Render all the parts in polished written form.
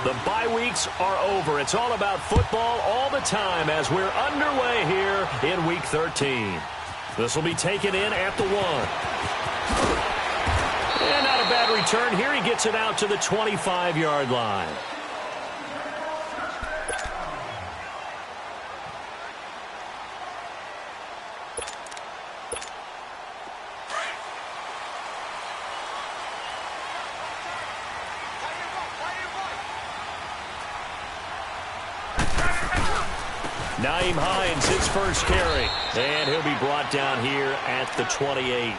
The bye weeks are over. It's all about football all the time as we're underway here in Week 13. This will be taken in at the 1. And not a bad return here. He gets it out to the 25-yard line. Nyheim Hines, his first carry. And he'll be brought down here at the 28.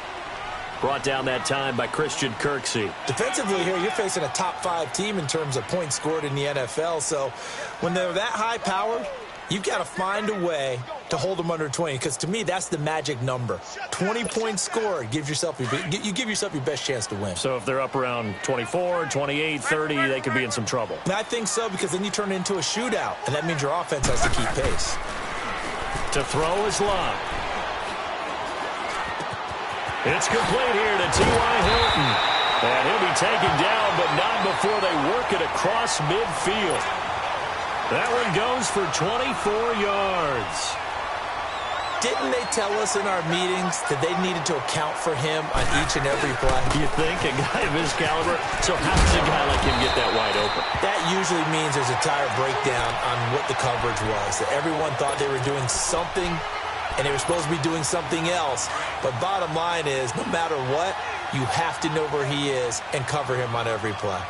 Brought down that time by Christian Kirksey. Defensively here, you're facing a top 5 team in terms of points scored in the NFL. So when they're that high powered, you've got to find a way to hold them under 20. Because to me, that's the magic number. 20 points scored, you give yourself your best chance to win. So if they're up around 24, 28, 30, they could be in some trouble. I think so, because then you turn it into a shootout, and that means your offense has to keep pace. To throw is Locke. It's complete here to T.Y. Hilton. And he'll be taken down, but not before they work it across midfield. That one goes for 24 yards. Didn't they tell us in our meetings that they needed to account for him on each and every play? You think? A guy of his caliber? So how does a guy like him get that wide open? That usually means there's a tire breakdown on what the coverage was. That everyone thought they were doing something, and they were supposed to be doing something else. But bottom line is, no matter what, you have to know where he is and cover him on every play.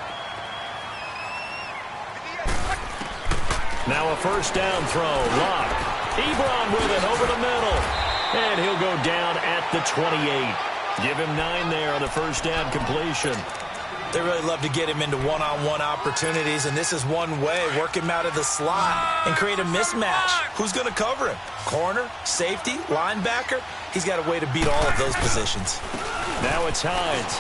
Now a first down throw. Locke. Ebron with it over the middle. And he'll go down at the 28. Give him 9 there on the first down completion. They really love to get him into one-on-one opportunities, and this is one way. Work him out of the slot and create a mismatch. Who's going to cover him? Corner, safety, linebacker? He's got a way to beat all of those positions. Now it's Hines.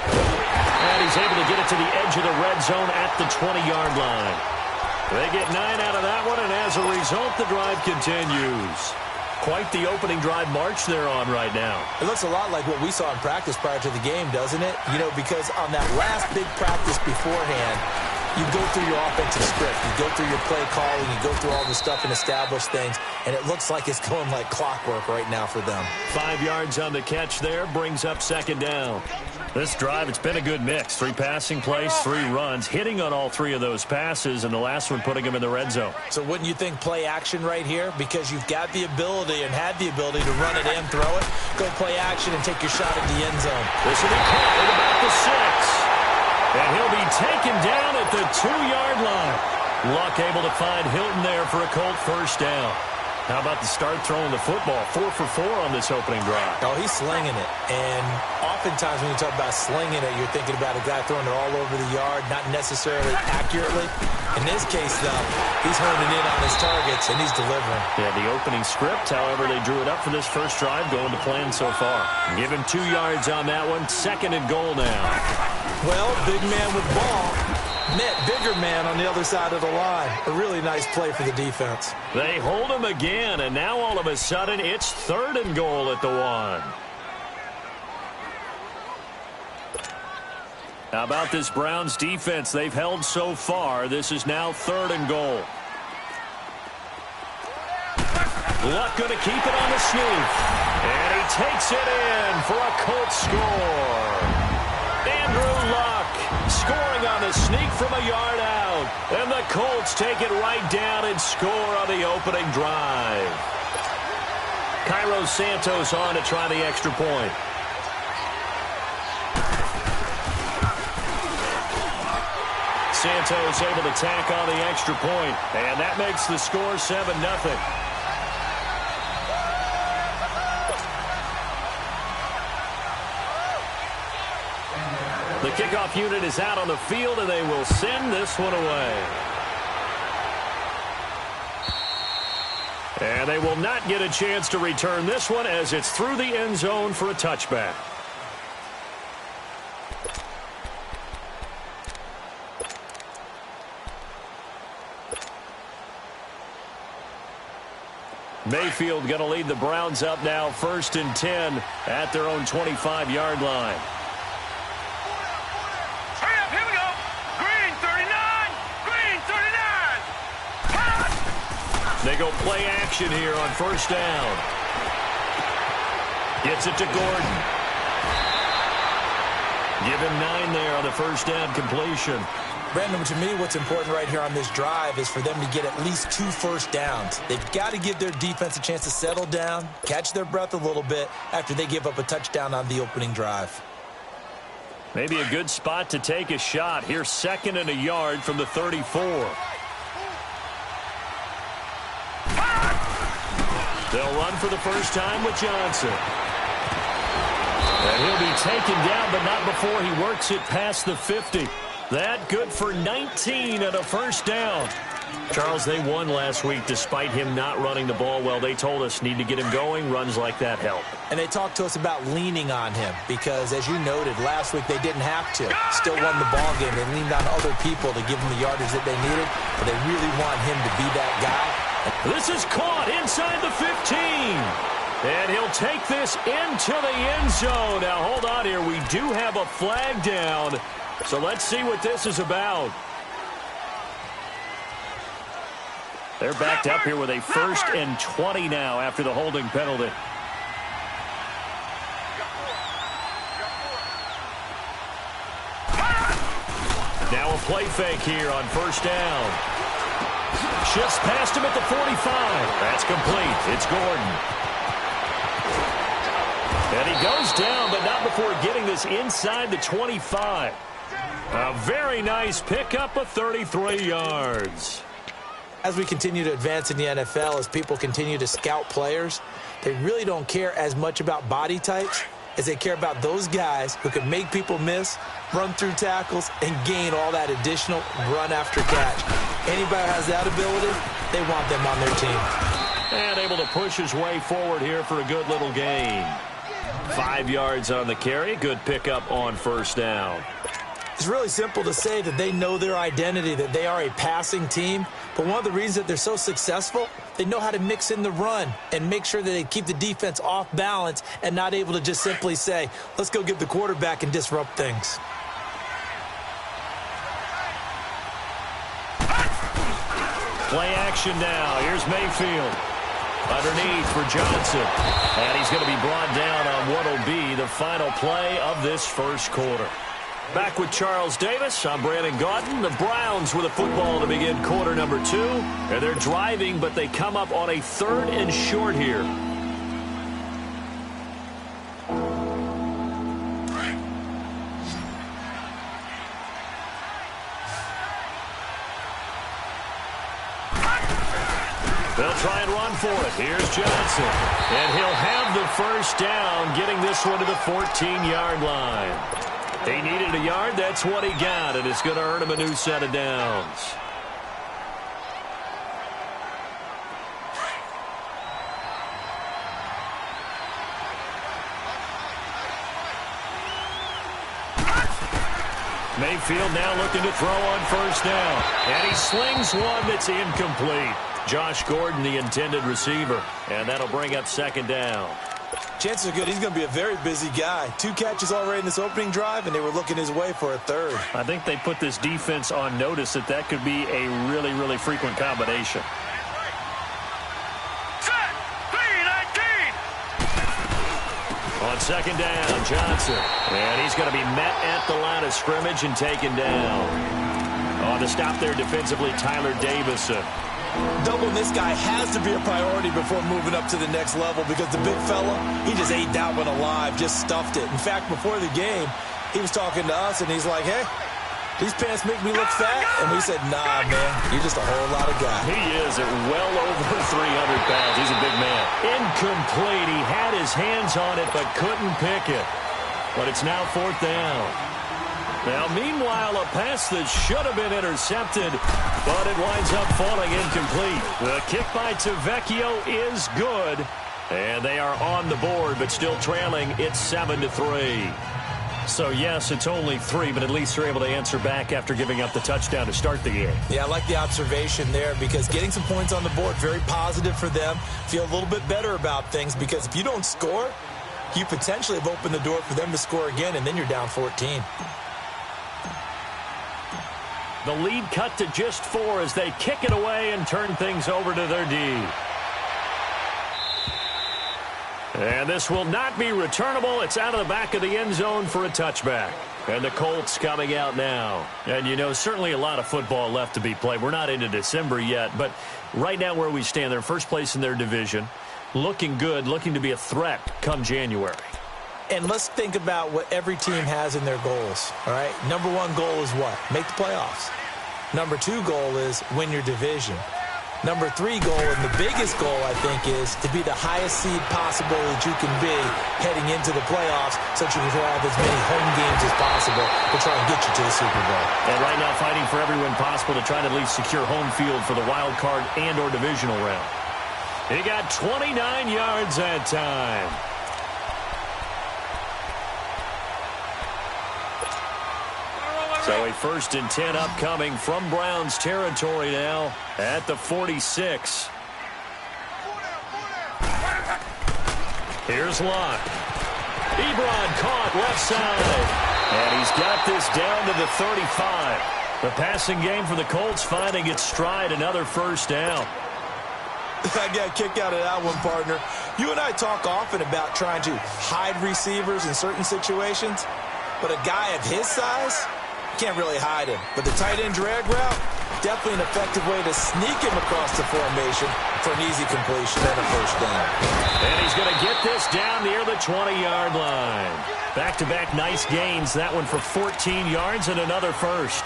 And he's able to get it to the edge of the red zone at the 20-yard line. They get 9 out of that one, and as a result, the drive continues. Quite the opening drive march they're on right now. It looks a lot like what we saw in practice prior to the game, doesn't it? You know, because on that last big practice beforehand, you go through your offensive script. You go through your play calling. You go through all the stuff and establish things, and it looks like it's going like clockwork right now for them. 5 yards on the catch there, brings up second down. This drive, it's been a good mix. 3 passing plays, 3 runs, hitting on all 3 of those passes, and the last one putting them in the red zone. So wouldn't you think play action right here? Because you've got the ability and had the ability to run it in, throw it, go play action, and take your shot at the end zone. This will be caught at about the 6. And he'll be taken down at the 2-yard line. Luck able to find Hilton there for a Colt first down. How about the start throwing the football? 4 for 4 on this opening drive. Oh, he's slinging it. And oftentimes when you talk about slinging it, you're thinking about a guy throwing it all over the yard, not necessarily accurately. In this case, though, he's honing in on his targets, and he's delivering. Yeah, the opening script, however, they drew it up for this first drive, going to plan so far. Give him 2 yards on that one. 2nd and goal now. Well, big man with ball. Met bigger man on the other side of the line. A really nice play for the defense. They hold him again, and now all of a sudden it's 3rd and goal at the 1. How about this Browns defense they've held so far? This is now 3rd and goal. Luck going to keep it on the sneak. And he takes it in for a Colts score. Andrew Luck scoring on the sneak from a yard out. And the Colts take it right down and score on the opening drive. Cairo Santos on to try the extra point. Santos able to tack on the extra point. And that makes the score 7-0. The kickoff unit is out on the field, and they will send this one away. And they will not get a chance to return this one as it's through the end zone for a touchback. Mayfield going to lead the Browns up now, 1st and 10 at their own 25-yard line. They go play action here on first down. Gets it to Gordon. Give him 9 there on the first down completion. Brandon, to me, what's important right here on this drive is for them to get at least 2 first downs. They've got to give their defense a chance to settle down, catch their breath a little bit after they give up a touchdown on the opening drive. Maybe a good spot to take a shot. Here's 2nd and a yard from the 34. They'll run for the first time with Johnson. And he'll be taken down, but not before he works it past the 50. That good for 19 and a first down. Charles, they won last week despite him not running the ball well. They told us need to get him going. Runs like that help. And they talked to us about leaning on him because, as you noted, last week they didn't have to. Still won the ball game. They leaned on other people to give them the yardage that they needed, but they really want him to be that guy. This is caught inside the 15. And he'll take this into the end zone. Now, hold on here. We do have a flag down. So let's see what this is about. They're backed up here with a 1st and 20 now after the holding penalty. Now a play fake here on first down. Shifts past him at the 45. That's complete. It's Gordon. And he goes down, but not before getting this inside the 25. A very nice pickup of 33 yards. As we continue to advance in the NFL, as people continue to scout players, they really don't care as much about body types as they care about those guys who can make people miss, run through tackles, and gain all that additional run after catch. Anybody who has that ability, they want them on their team. And able to push his way forward here for a good little gain. 5 yards on the carry. Good pickup on first down. It's really simple to say that they know their identity, that they are a passing team. But one of the reasons that they're so successful, they know how to mix in the run and make sure that they keep the defense off balance and not able to just simply say, let's go get the quarterback and disrupt things. Play action now. Here's Mayfield. Underneath for Johnson. And he's going to be brought down on what will be the final play of this first quarter. Back with Charles Davis. I'm Brandon Gaudin. The Browns with a football to begin quarter number 2. And they're driving, but they come up on a 3rd and short here. They'll try and run for it. Here's Johnson. And he'll have the first down, getting this one to the 14-yard line. He needed a yard. That's what he got, and it's going to earn him a new set of downs. Mayfield now looking to throw on first down. And he slings one that's incomplete. Josh Gordon, the intended receiver. And that'll bring up 2nd down. Chances are good he's going to be a very busy guy. 2 catches already in this opening drive, and they were looking his way for a 3rd. I think they put this defense on notice that that could be a really, really frequent combination. On 2nd down, Johnson. And he's going to be met at the line of scrimmage and taken down. On the stop there defensively, Tyler Davison. Doubling this guy has to be a priority before moving up to the next level because the big fella, he just ate that one alive, just stuffed it. In fact, before the game, he was talking to us, and he's like, hey, these pants make me look fat? And we said, nah, man, you're just a whole lot of guy. He is at well over 300 pounds. He's a big man. Incomplete. He had his hands on it but couldn't pick it. But it's now 4th down. Now, meanwhile, a pass that should have been intercepted, but it winds up falling incomplete. The kick by Tavecchio is good, and they are on the board, but still trailing. It's 7-3. So, yes, it's only 3, but at least they're able to answer back after giving up the touchdown to start the game. Yeah, I like the observation there because getting some points on the board, very positive for them. Feel a little bit better about things because if you don't score, you potentially have opened the door for them to score again, and then you're down 14. The lead cut to just 4 as they kick it away and turn things over to their D. And this will not be returnable. It's out of the back of the end zone for a touchback. And the Colts coming out now. And, you know, certainly a lot of football left to be played. We're not into December yet, but right now where we stand, they're first place in their division. Looking good, looking to be a threat come January. And let's think about what every team has in their goals, all right? Number 1 goal is what? Make the playoffs. Number 2 goal is win your division. Number 3 goal, and the biggest goal, I think, is to be the highest seed possible that you can be heading into the playoffs so that you can have as many home games as possible to try and get you to the Super Bowl. And right now fighting for every win possible to try to at least secure home field for the wild card and or divisional round. He got 29 yards that time. So a 1st and 10 upcoming from Browns territory now at the 46. Here's Locke. Ebron caught left side. And he's got this down to the 35. The passing game for the Colts finding its stride, another 1st down. I got a kick out of that one, partner. You and I talk often about trying to hide receivers in certain situations, but a guy of his size, can't really hide him. But the tight end drag route, definitely an effective way to sneak him across the formation for an easy completion and a 1st down. And he's going to get this down near the 20-yard line. Back-to-back nice gains. That one for 14 yards and another 1st.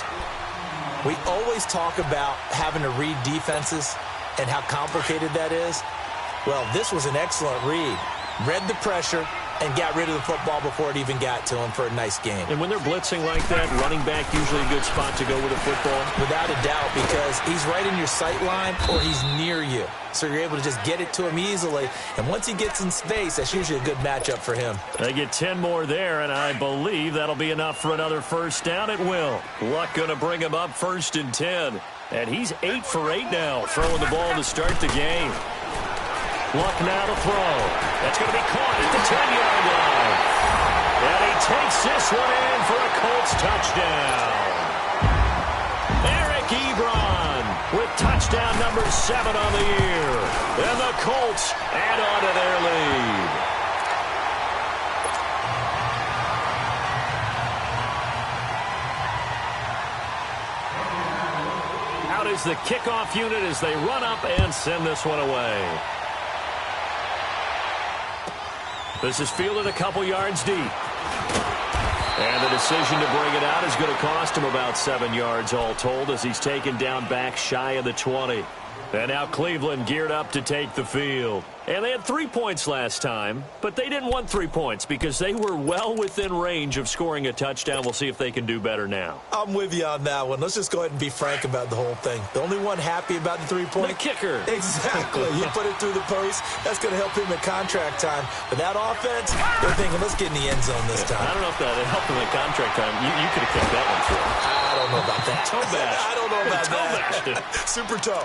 We always talk about having to read defenses and how complicated that is. Well, this was an excellent read. Read the pressure and got rid of the football before it even got to him for a nice game. And when they're blitzing like that, running back usually a good spot to go with a football? Without a doubt, because he's right in your sight line or he's near you. So you're able to just get it to him easily. And once he gets in space, that's usually a good matchup for him. They get 10 more there, and I believe that'll be enough for another 1st down. It will. Luck going to bring him up 1st and 10. And he's 8 for 8 now, throwing the ball to start the game. Luck now to throw. That's going to be caught at the 10-yard line. And he takes this one in for a Colts touchdown. Eric Ebron with touchdown number 7 on the year. And the Colts add on to their lead. Out is the kickoff unit as they run up and send this one away. This is fielded a couple yards deep. And the decision to bring it out is going to cost him about 7 yards all told as he's taken down back shy of the 20. And now Cleveland geared up to take the field. And they had 3 points last time, but they didn't want 3 points because they were well within range of scoring a touchdown. We'll see if they can do better now. I'm with you on that one. Let's just go ahead and be frank about the whole thing. The only one happy about the 3-point? The kicker. Exactly. You put it through the post. That's going to help him in contract time. But that offense, they're thinking, let's get in the end zone this time. I don't know if that helped him in contract time. You could have kicked that one through. I don't know about that. Toe bash. I don't know about that. Super toe.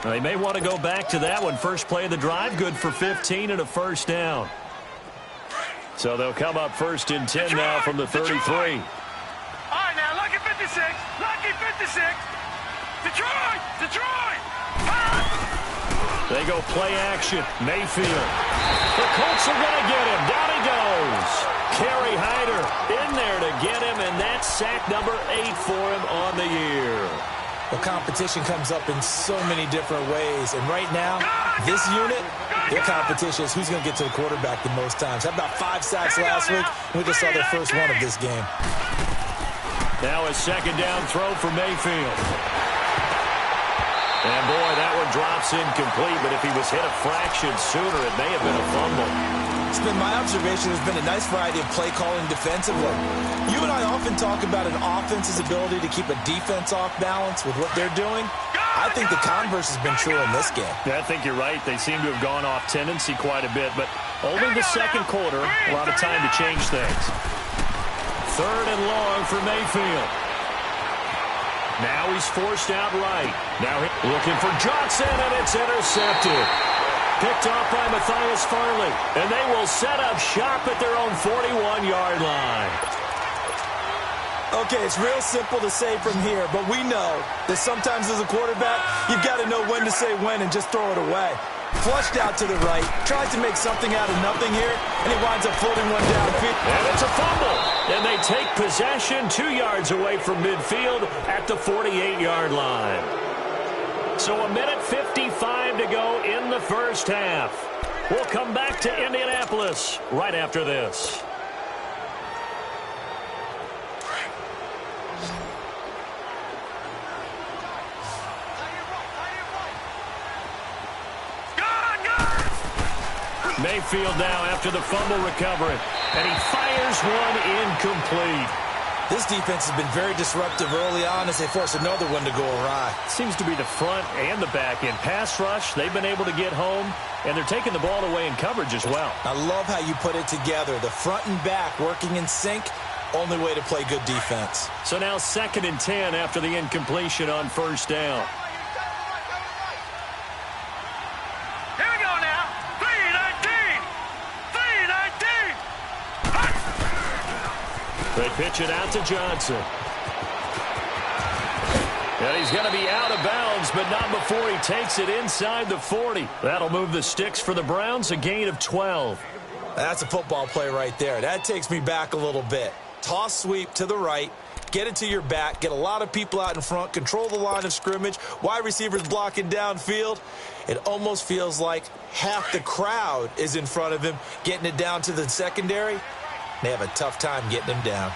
They may want to go back to that one. First play of the drive, good for 15 and a 1st down. So they'll come up 1st and 10 now from the 33. All right, now, lucky 56. Lucky 56. Detroit! Detroit! They go play action. Mayfield. The Colts are going to get him. Down he goes. Kerry Hyder in there to get him, and that's sack number 8 for him on the year. Well, competition comes up in so many different ways. And right now, this unit, their competition is who's going to get to the quarterback the most times. How about 5 sacks last week? We just saw their first one of this game. Now a 2nd down throw for Mayfield. And, boy, that one drops incomplete. But if he was hit a fraction sooner, it may have been a fumble. It's been my observation there's been a nice variety of play calling defensively. You and I often talk about an offense's ability to keep a defense off balance with what they're doing. I think the converse has been true in this game. Yeah, I think you're right. They seem to have gone off tendency quite a bit, but only the 2nd quarter, a lot of time to change things. 3rd and long for Mayfield. Now he's forced out right. Now looking for Johnson, and it's intercepted. Picked off by Matthias Farley, and they will set up shop at their own 41-yard line. Okay, it's real simple to say from here, but we know that sometimes as a quarterback, you've got to know when to say when and just throw it away. Flushed out to the right, tries to make something out of nothing here, and he winds up floating one downfield. And it's a fumble. And they take possession 2 yards away from midfield at the 48-yard line. So 1:55 to go in the first half. We'll come back to Indianapolis right after this. Mayfield now after the fumble recovery, and he fires one incomplete. This defense has been very disruptive early on as they force another one to go awry. Seems to be the front and the back end. Pass rush, they've been able to get home, and they're taking the ball away in coverage as well. I love how you put it together. The front and back working in sync, only way to play good defense. So now 2nd and 10 after the incompletion on first down. Here we go now. 3-19. 3-19. They pitch it out to Johnson. And he's going to be out of bounds, but not before he takes it inside the 40. That'll move the sticks for the Browns, a gain of 12. That's a football play right there. That takes me back a little bit. Toss sweep to the right, get it to your back, get a lot of people out in front, control the line of scrimmage, wide receivers blocking downfield. It almost feels like half the crowd is in front of him, getting it down to the secondary. They have a tough time getting him down. All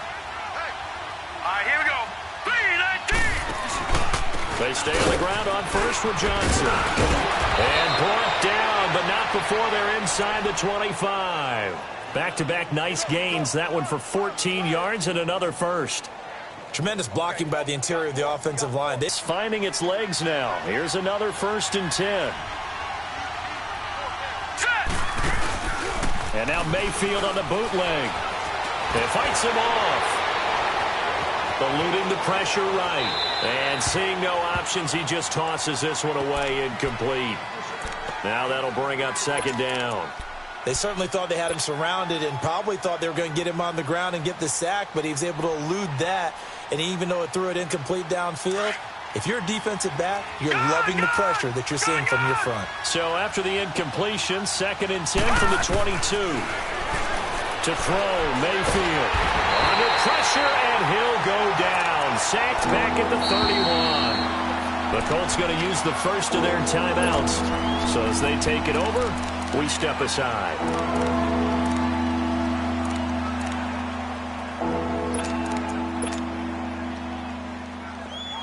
right, here we go. 3-19. They stay on the ground on first with Johnson. And brought down, but not before they're inside the 25. Back-to-back nice gains. That one for 14 yards and another first. Tremendous blocking by the interior of the offensive line. It's finding its legs now. Here's another 1st and 10. Set. And now Mayfield on the bootleg. It fights him off. Eluding the pressure right. And seeing no options, he just tosses this one away incomplete. Now that'll bring up 2nd down. They certainly thought they had him surrounded and probably thought they were going to get him on the ground and get the sack, but he was able to elude that. And even though it threw it incomplete downfield, if you're a defensive back, you're loving the pressure that you're seeing from your front. So after the incompletion, 2nd and 10 from the 22. To throw, Mayfield. Under pressure, and he'll go down. Sacked back at the 31. The Colts going to use the first of their timeouts. So as they take it over, we step aside.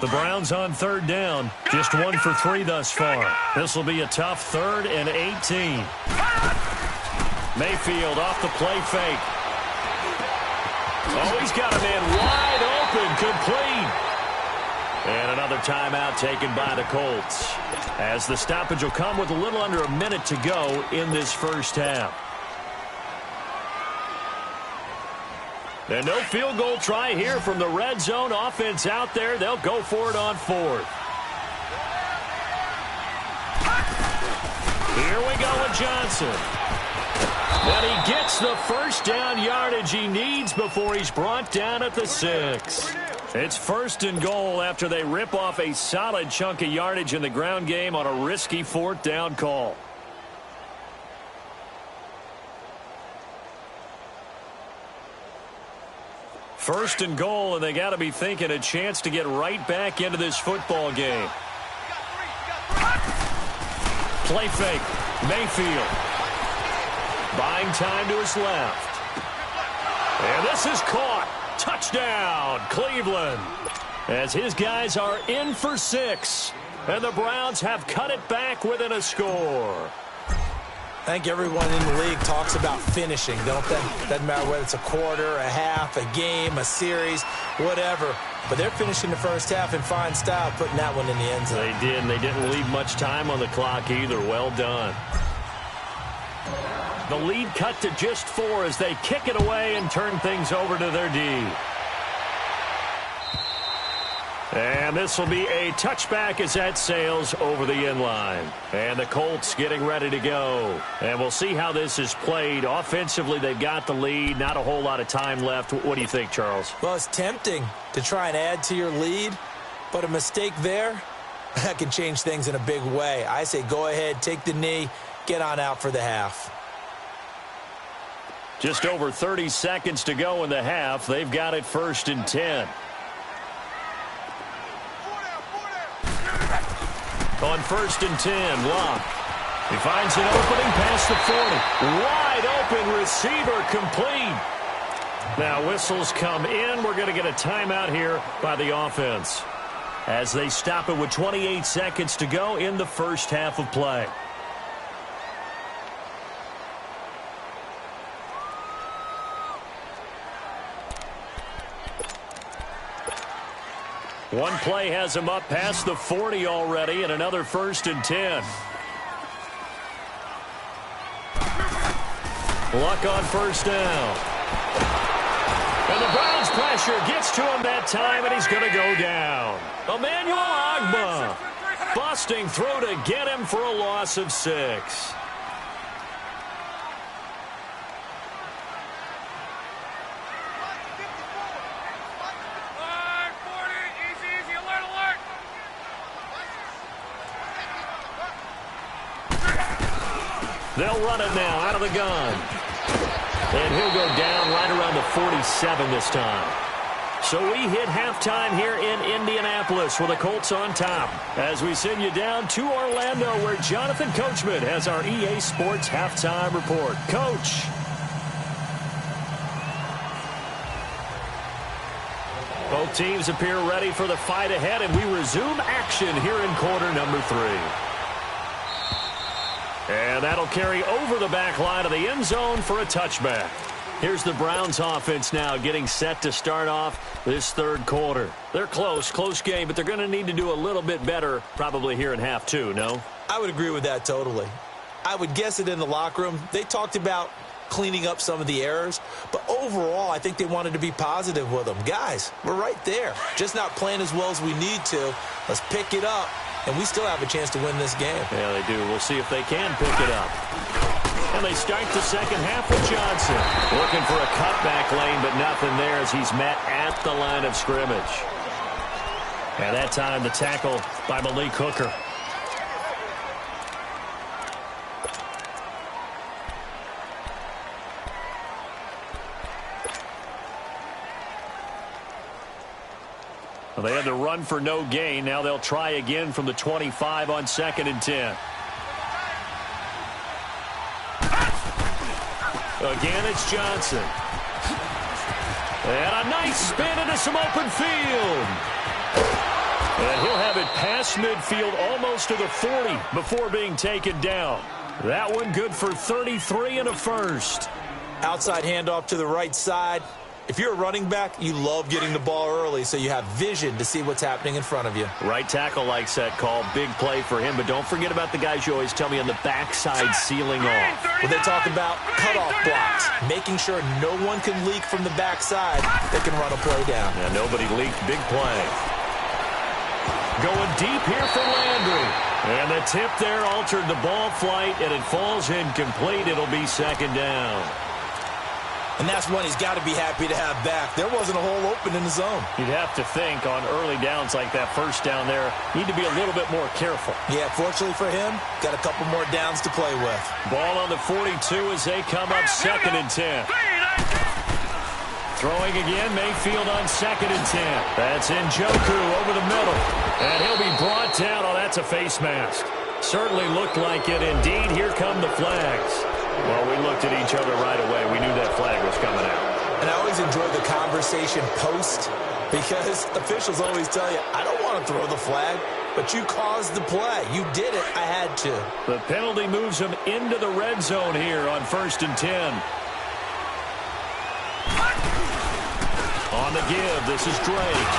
The Browns on 3rd down. Just 1 for 3 thus far. This will be a tough 3rd and 18. Mayfield off the play fake. Oh, he's got a man wide open, complete. And another timeout taken by the Colts, as the stoppage will come with a little under a minute to go in this first half. And no field goal try here from the red zone offense out there. They'll go for it on 4th. Here we go with Johnson. And he gets the first down yardage he needs before he's brought down at the 6. It's 1st and goal after they rip off a solid chunk of yardage in the ground game on a risky 4th down call. First and goal, and they got to be thinking a chance to get right back into this football game. Play fake. Mayfield. Buying time to his left. And this is caught. Touchdown, Cleveland. As his guys are in for 6. And the Browns have cut it back within a score. I think everyone in the league talks about finishing, don't they? Doesn't matter whether it's a quarter, a half, a game, a series, whatever. But they're finishing the first half in fine style, putting that one in the end zone. They did, and they didn't leave much time on the clock either. Well done. The lead cut to just 4 as they kick it away and turn things over to their D. And this will be a touchback as that sails over the inline. And the Colts getting ready to go. And we'll see how this is played. Offensively, they've got the lead. Not a whole lot of time left. What do you think, Charles? Well, it's tempting to try and add to your lead, but a mistake there, that can change things in a big way. I say go ahead, take the knee, get on out for the half. Just over 30 seconds to go in the half. They've got it 1st and 10. On 1st and 10, Locke. He finds an opening past the 40. Wide open receiver complete. Now whistles come in. We're going to get a timeout here by the offense as they stop it with 28 seconds to go in the first half of play. One play has him up past the 40 already, and another 1st and 10. Luck on 1st down. And the Browns pressure gets to him that time, and he's going to go down. Emmanuel Ogbah busting through to get him for a loss of 6. They'll run it now out of the gun. And he'll go down right around the 47 this time. So we hit halftime here in Indianapolis with the Colts on top as we send you down to Orlando where Jonathan Coachman has our EA Sports halftime report. Coach. Both teams appear ready for the fight ahead, and we resume action here in quarter number 3. And that'll carry over the back line of the end zone for a touchback. Here's the Browns offense now getting set to start off this 3rd quarter. They're close game, but they're going to need to do a little bit better probably here in half 2, no? I would agree with that totally. I would guess it in the locker room. They talked about cleaning up some of the errors, but overall I think they wanted to be positive with them. Guys, we're right there. Just not playing as well as we need to. Let's pick it up. And we still have a chance to win this game. Yeah, they do. We'll see if they can pick it up. And they start the second half with Johnson. Looking for a cutback lane, but nothing there as he's met at the line of scrimmage. And that time the tackle by Malik Hooker. Well, they had to run for no gain. Now they'll try again from the 25 on 2nd and 10. Again, it's Johnson. And a nice spin into some open field. And he'll have it past midfield almost to the 40 before being taken down. That one good for 33 and a first. Outside handoff to the right side. If you're a running back, you love getting the ball early so you have vision to see what's happening in front of you. Right tackle likes that call. Big play for him, but don't forget about the guys you always tell me on the backside sealing off. When they talk about cutoff blocks, making sure no one can leak from the backside that can run a play down. Yeah, nobody leaked. Big play. Going deep here for Landry. And the tip there altered the ball flight, and it falls incomplete. It'll be 2nd down. And that's one he's got to be happy to have back. There wasn't a hole open in the zone. You'd have to think on early downs like that 1st down there, need to be a little bit more careful. Yeah, fortunately for him, got a couple more downs to play with. Ball on the 42 as they come up 2nd and 10. Throwing again, Mayfield on 2nd and 10. That's Njoku over the middle. And he'll be brought down. Oh, that's a face mask. Certainly looked like it. Indeed, here come the flags. Well, we looked at each other right away. We knew that flag was coming out. And I always enjoy the conversation post because officials always tell you, I don't want to throw the flag, but you caused the play. You did it. I had to. The penalty moves him into the red zone here on 1st and 10. On the give, this is Drake.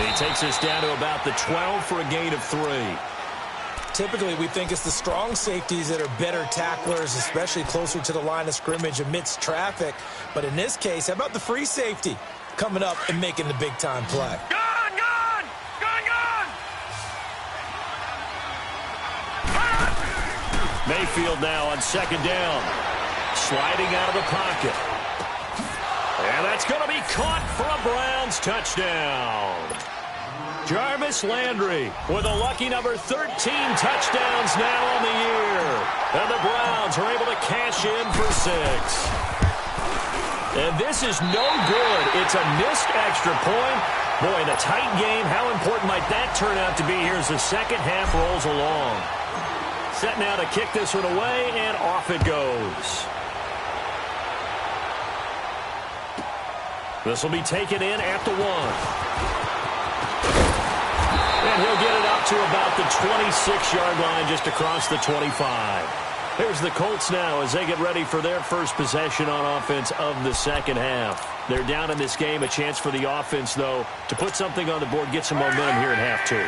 He takes us down to about the 12 for a gain of 3. Typically, we think it's the strong safeties that are better tacklers, especially closer to the line of scrimmage amidst traffic. But in this case, how about the free safety coming up and making the big-time play? Gone! Gone! Mayfield now on second down. Sliding out of the pocket. And that's going to be caught for a Browns touchdown. Jarvis Landry with a lucky number 13 touchdowns now on the year. And the Browns are able to cash in for 6. And this is no good. It's a missed extra point. Boy, in a tight game, how important might that turn out to be here as the second half rolls along. Set now to kick this one away, and off it goes. This will be taken in at the 1. And he'll get it up to about the 26-yard line, just across the 25. Here's the Colts now as they get ready for their first possession on offense of the second half. They're down in this game. A chance for the offense, though, to put something on the board, get some momentum here in half 2.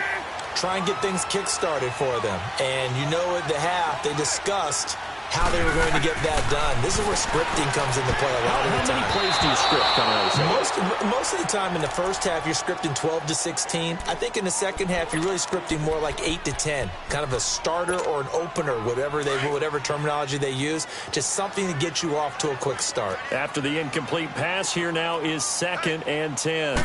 Try and get things kick-started for them. And you know at the half, they discussed how they were going to get that done. This is where scripting comes into play a lot of the time. How many plays do you script coming out of the second? Most of the time in the first half, you're scripting 12 to 16. I think in the second half, you're really scripting more like 8 to 10. Kind of a starter or an opener, whatever terminology they use. Just something to get you off to a quick start. After the incomplete pass, here now is 2nd and 10.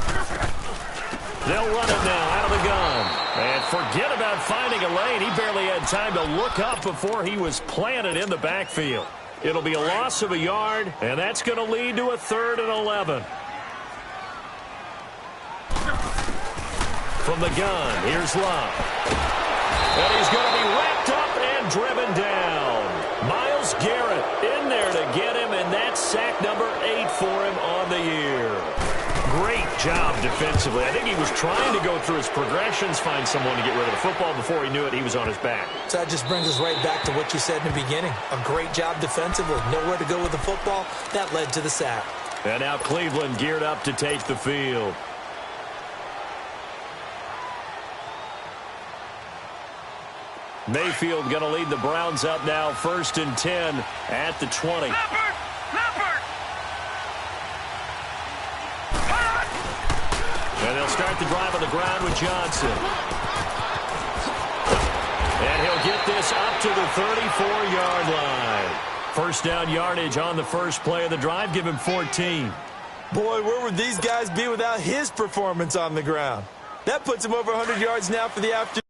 They'll run it now out of the gun. And forget about finding a lane. He barely had time to look up before he was planted in the backfield. It'll be a loss of a yard, and that's going to lead to a 3rd and 11. From the gun, here's Love. And he's going to be wrapped up and driven down. Myles Garrett in there to get him, and that's sack number 8 for him on the year. Great job defensively. I think he was trying to go through his progressions, find someone to get rid of the football. Before he knew it, he was on his back. So that just brings us right back to what you said in the beginning. A great job defensively. Nowhere to go with the football. That led to the sack. And now Cleveland geared up to take the field. Mayfield going to lead the Browns up now, 1st and 10 at the 20. And they'll start the drive on the ground with Johnson. And he'll get this up to the 34-yard line. First down yardage on the first play of the drive. Give him 14. Boy, where would these guys be without his performance on the ground? That puts him over 100 yards now for the afternoon.